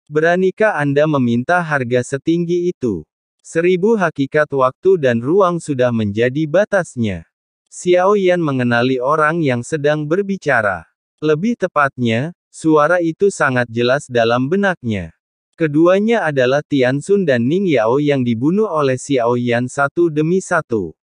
Beranikah Anda meminta harga setinggi itu? 1000 hakikat waktu dan ruang sudah menjadi batasnya. Xiao Yan mengenali orang yang sedang berbicara. Lebih tepatnya, suara itu sangat jelas dalam benaknya. Keduanya adalah Tianxun dan Ning Yao yang dibunuh oleh Xiao Yan satu demi satu.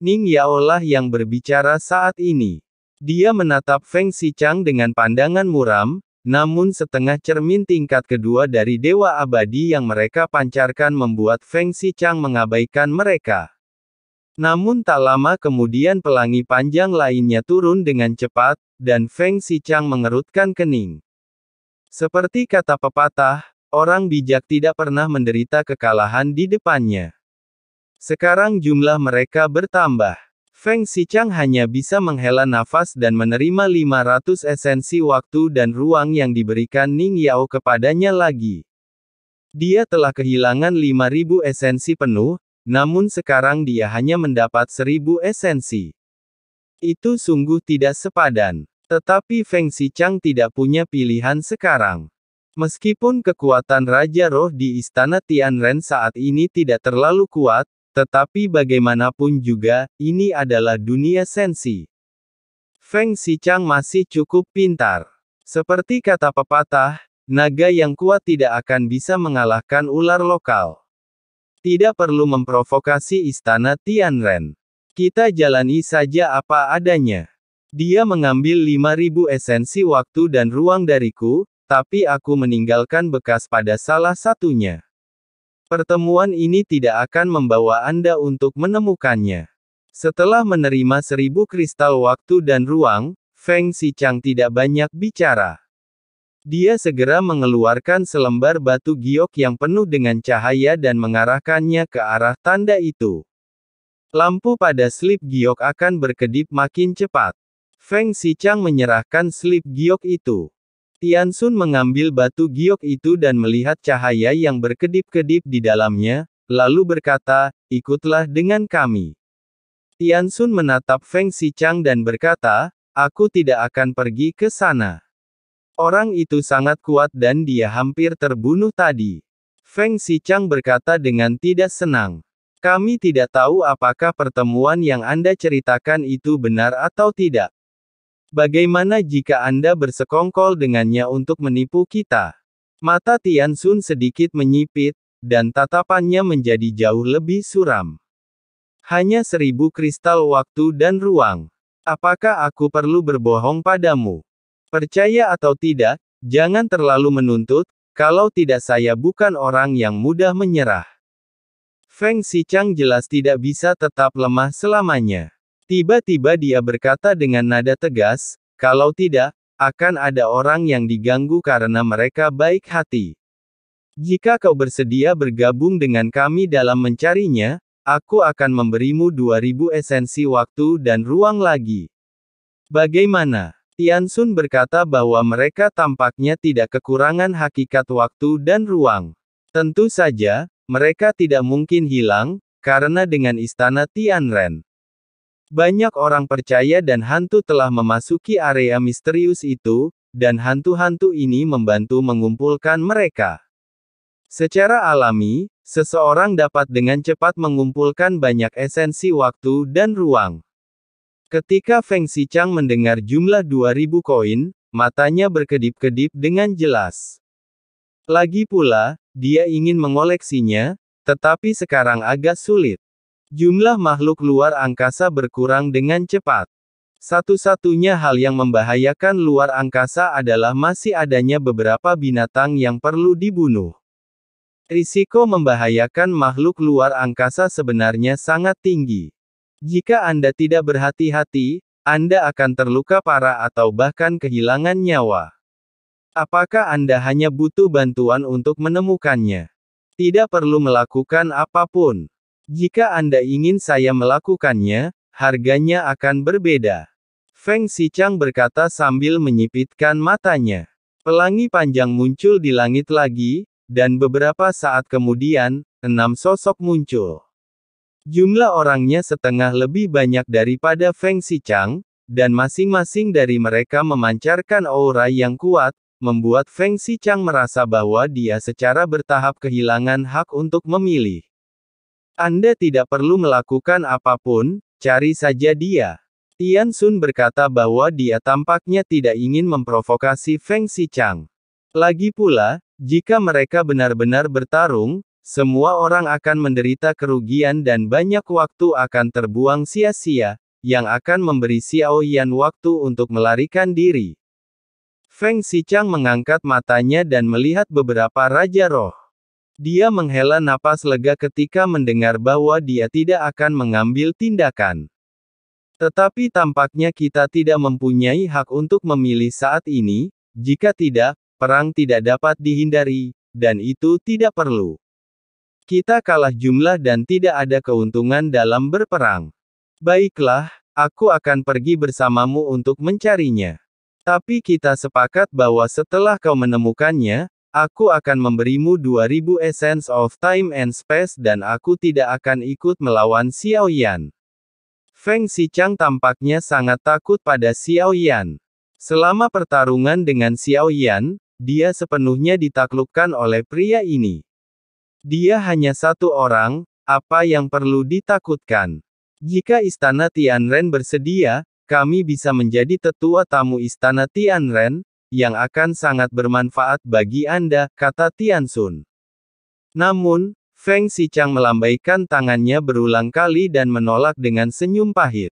Ning Yao lah yang berbicara saat ini. Dia menatap Feng Xichang dengan pandangan muram, namun setengah cermin tingkat kedua dari Dewa Abadi yang mereka pancarkan membuat Feng Xichang mengabaikan mereka. Namun tak lama kemudian pelangi panjang lainnya turun dengan cepat, dan Feng Xichang mengerutkan kening. Seperti kata pepatah, orang bijak tidak pernah menderita kekalahan di depannya. Sekarang jumlah mereka bertambah. Feng Xichang hanya bisa menghela nafas dan menerima 500 esensi waktu dan ruang yang diberikan Ning Yao kepadanya lagi. Dia telah kehilangan 5000 esensi penuh, namun sekarang dia hanya mendapat 1000 esensi. Itu sungguh tidak sepadan. Tetapi Feng Xichang tidak punya pilihan sekarang. Meskipun kekuatan Raja Roh di Istana Tianren saat ini tidak terlalu kuat, tetapi bagaimanapun juga, ini adalah dunia sensi. Feng Xichang masih cukup pintar. Seperti kata pepatah, naga yang kuat tidak akan bisa mengalahkan ular lokal. Tidak perlu memprovokasi Istana Tianren. Kita jalani saja apa adanya. Dia mengambil 5000 esensi waktu dan ruang dariku, tapi aku meninggalkan bekas pada salah satunya. Pertemuan ini tidak akan membawa Anda untuk menemukannya. Setelah menerima 1000 kristal waktu dan ruang, Feng Xichang tidak banyak bicara. Dia segera mengeluarkan selembar batu giok yang penuh dengan cahaya dan mengarahkannya ke arah tanda itu. Lampu pada slip giok akan berkedip makin cepat. Feng Xichang menyerahkan slip giok itu. Tianxun mengambil batu giok itu dan melihat cahaya yang berkedip-kedip di dalamnya, lalu berkata, "Ikutlah dengan kami." Tianxun menatap Feng Xichang dan berkata, "Aku tidak akan pergi ke sana. Orang itu sangat kuat dan dia hampir terbunuh tadi." Feng Xichang berkata dengan tidak senang. "Kami tidak tahu apakah pertemuan yang Anda ceritakan itu benar atau tidak. Bagaimana jika Anda bersekongkol dengannya untuk menipu kita?" Mata Tianxun sedikit menyipit, dan tatapannya menjadi jauh lebih suram. "Hanya 1000 kristal waktu dan ruang. Apakah aku perlu berbohong padamu? Percaya atau tidak, jangan terlalu menuntut, kalau tidak saya bukan orang yang mudah menyerah." Feng Xichang jelas tidak bisa tetap lemah selamanya. Tiba-tiba dia berkata dengan nada tegas, "Kalau tidak, akan ada orang yang diganggu karena mereka baik hati. Jika kau bersedia bergabung dengan kami dalam mencarinya, aku akan memberimu 2000 esensi waktu dan ruang lagi. Bagaimana?" Tianxun berkata bahwa mereka tampaknya tidak kekurangan hakikat waktu dan ruang. Tentu saja, mereka tidak mungkin hilang, karena dengan Istana Tianren. Banyak orang percaya dan hantu telah memasuki area misterius itu, dan hantu-hantu ini membantu mengumpulkan mereka. Secara alami, seseorang dapat dengan cepat mengumpulkan banyak esensi waktu dan ruang. Ketika Feng Xichang mendengar jumlah 2000 koin, matanya berkedip-kedip dengan jelas. Lagi pula, dia ingin mengoleksinya, tetapi sekarang agak sulit. Jumlah makhluk luar angkasa berkurang dengan cepat. Satu-satunya hal yang membahayakan luar angkasa adalah masih adanya beberapa binatang yang perlu dibunuh. Risiko membahayakan makhluk luar angkasa sebenarnya sangat tinggi. Jika Anda tidak berhati-hati, Anda akan terluka parah atau bahkan kehilangan nyawa. Apakah Anda hanya butuh bantuan untuk menemukannya? Tidak perlu melakukan apapun. Jika Anda ingin saya melakukannya, harganya akan berbeda. Feng Xichang berkata sambil menyipitkan matanya. Pelangi panjang muncul di langit lagi, dan beberapa saat kemudian, 6 sosok muncul. Jumlah orangnya setengah lebih banyak daripada Feng Xichang, dan masing-masing dari mereka memancarkan aura yang kuat, membuat Feng Xichang merasa bahwa dia secara bertahap kehilangan hak untuk memilih. Anda tidak perlu melakukan apapun, cari saja dia. Tian Xun berkata bahwa dia tampaknya tidak ingin memprovokasi Feng Xichang. Lagi pula, jika mereka benar-benar bertarung, semua orang akan menderita kerugian dan banyak waktu akan terbuang sia-sia, yang akan memberi Xiao Yan waktu untuk melarikan diri. Feng Xichang mengangkat matanya dan melihat beberapa Raja Roh. Dia menghela napas lega ketika mendengar bahwa dia tidak akan mengambil tindakan. Tetapi tampaknya kita tidak mempunyai hak untuk memilih saat ini, jika tidak, perang tidak dapat dihindari, dan itu tidak perlu. Kita kalah jumlah dan tidak ada keuntungan dalam berperang. Baiklah, aku akan pergi bersamamu untuk mencarinya. Tapi kita sepakat bahwa setelah kau menemukannya, aku akan memberimu 2000 Essence of Time and Space dan aku tidak akan ikut melawan Xiao Yan. Feng Xichang tampaknya sangat takut pada Xiao Yan. Selama pertarungan dengan Xiao Yan, dia sepenuhnya ditaklukkan oleh pria ini. Dia hanya satu orang, apa yang perlu ditakutkan? Jika Istana Tianren bersedia, kami bisa menjadi tetua tamu Istana Tianren, yang akan sangat bermanfaat bagi Anda, kata Tian Xun. Namun, Feng Xichang melambaikan tangannya berulang kali dan menolak dengan senyum pahit.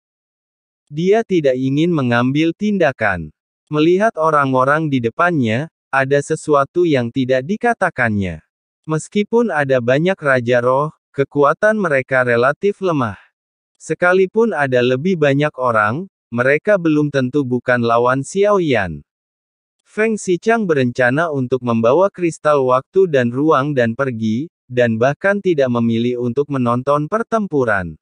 Dia tidak ingin mengambil tindakan. Melihat orang-orang di depannya, ada sesuatu yang tidak dikatakannya. Meskipun ada banyak Raja Roh, kekuatan mereka relatif lemah. Sekalipun ada lebih banyak orang, mereka belum tentu bukan lawan Xiao Yan. Feng Xichang berencana untuk membawa kristal waktu dan ruang dan pergi, dan bahkan tidak memilih untuk menonton pertempuran.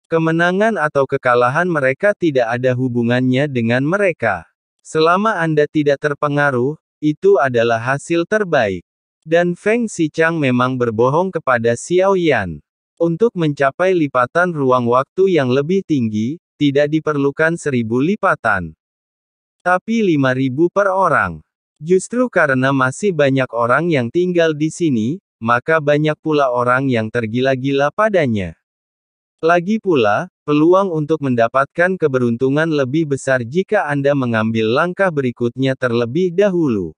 Kemenangan atau kekalahan mereka tidak ada hubungannya dengan mereka. Selama Anda tidak terpengaruh, itu adalah hasil terbaik. Dan Feng Xichang memang berbohong kepada Xiao Yan. Untuk mencapai lipatan ruang waktu yang lebih tinggi, tidak diperlukan 1000 lipatan. Tapi 5000 per orang. Justru karena masih banyak orang yang tinggal di sini, maka banyak pula orang yang tergila-gila padanya. Lagi pula, peluang untuk mendapatkan keberuntungan lebih besar jika Anda mengambil langkah berikutnya terlebih dahulu.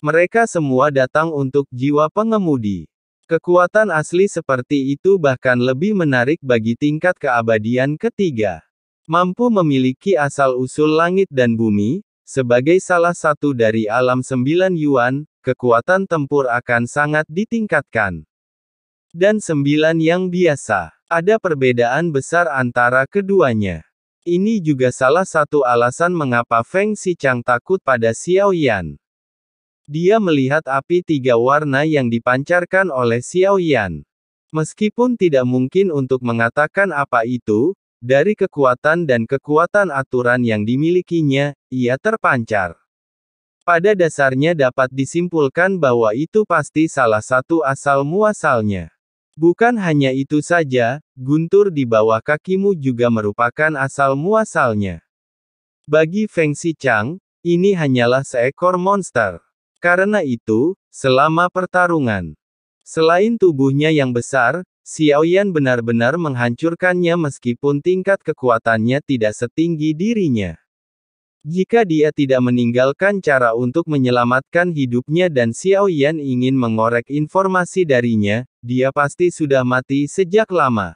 Mereka semua datang untuk jiwa pengemudi. Kekuatan asli seperti itu bahkan lebih menarik bagi tingkat keabadian ketiga. Mampu memiliki asal-usul langit dan bumi, sebagai salah satu dari alam 9 Yuan, kekuatan tempur akan sangat ditingkatkan. Dan 9 yang biasa. Ada perbedaan besar antara keduanya. Ini juga salah satu alasan mengapa Feng Xichang takut pada Xiao Yan. Dia melihat api 3 warna yang dipancarkan oleh Xiao Yan. Meskipun tidak mungkin untuk mengatakan apa itu, dari kekuatan dan kekuatan aturan yang dimilikinya, ia terpancar. Pada dasarnya dapat disimpulkan bahwa itu pasti salah satu asal-muasalnya. Bukan hanya itu saja, guntur di bawah kakimu juga merupakan asal-muasalnya. Bagi Feng Xichang, ini hanyalah seekor monster. Karena itu, selama pertarungan, selain tubuhnya yang besar, Xiao Yan benar-benar menghancurkannya meskipun tingkat kekuatannya tidak setinggi dirinya. Jika dia tidak meninggalkan cara untuk menyelamatkan hidupnya dan Xiao Yan ingin mengorek informasi darinya, dia pasti sudah mati sejak lama.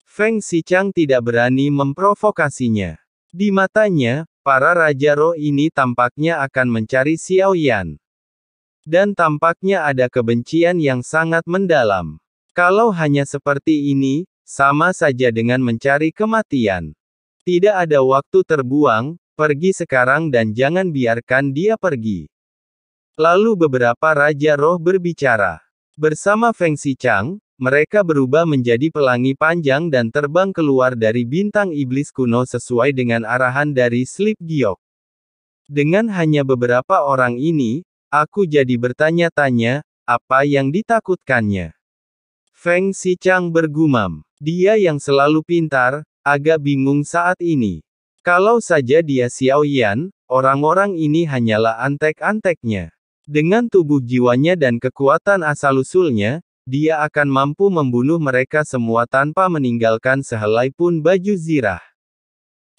Feng Xichang tidak berani memprovokasinya. Di matanya, para Raja Roh ini tampaknya akan mencari Xiao Yan. Dan tampaknya ada kebencian yang sangat mendalam. Kalau hanya seperti ini, sama saja dengan mencari kematian. Tidak ada waktu terbuang, pergi sekarang dan jangan biarkan dia pergi. Lalu beberapa Raja Roh berbicara. Bersama Feng Xichang, mereka berubah menjadi pelangi panjang dan terbang keluar dari bintang iblis kuno sesuai dengan arahan dari Sleep Giok. Dengan hanya beberapa orang ini, aku jadi bertanya-tanya, apa yang ditakutkannya? Feng Xichang bergumam. Dia yang selalu pintar, agak bingung saat ini. Kalau saja dia Xiao Yan, orang-orang ini hanyalah antek-anteknya. Dengan tubuh jiwanya dan kekuatan asal-usulnya, dia akan mampu membunuh mereka semua tanpa meninggalkan sehelai pun baju zirah.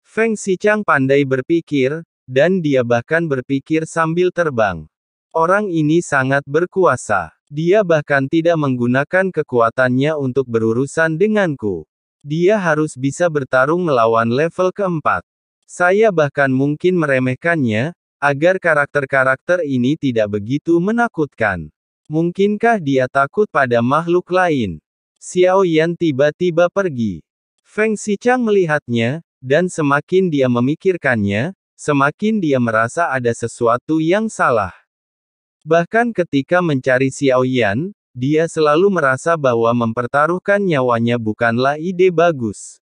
Feng Xichang pandai berpikir, dan dia bahkan berpikir sambil terbang. Orang ini sangat berkuasa. Dia bahkan tidak menggunakan kekuatannya untuk berurusan denganku. Dia harus bisa bertarung melawan level keempat. Saya bahkan mungkin meremehkannya, agar karakter-karakter ini tidak begitu menakutkan. Mungkinkah dia takut pada makhluk lain? Xiao Yan tiba-tiba pergi. Feng Xichang melihatnya, dan semakin dia memikirkannya, semakin dia merasa ada sesuatu yang salah. Bahkan ketika mencari Xiao Yan, dia selalu merasa bahwa mempertaruhkan nyawanya bukanlah ide bagus.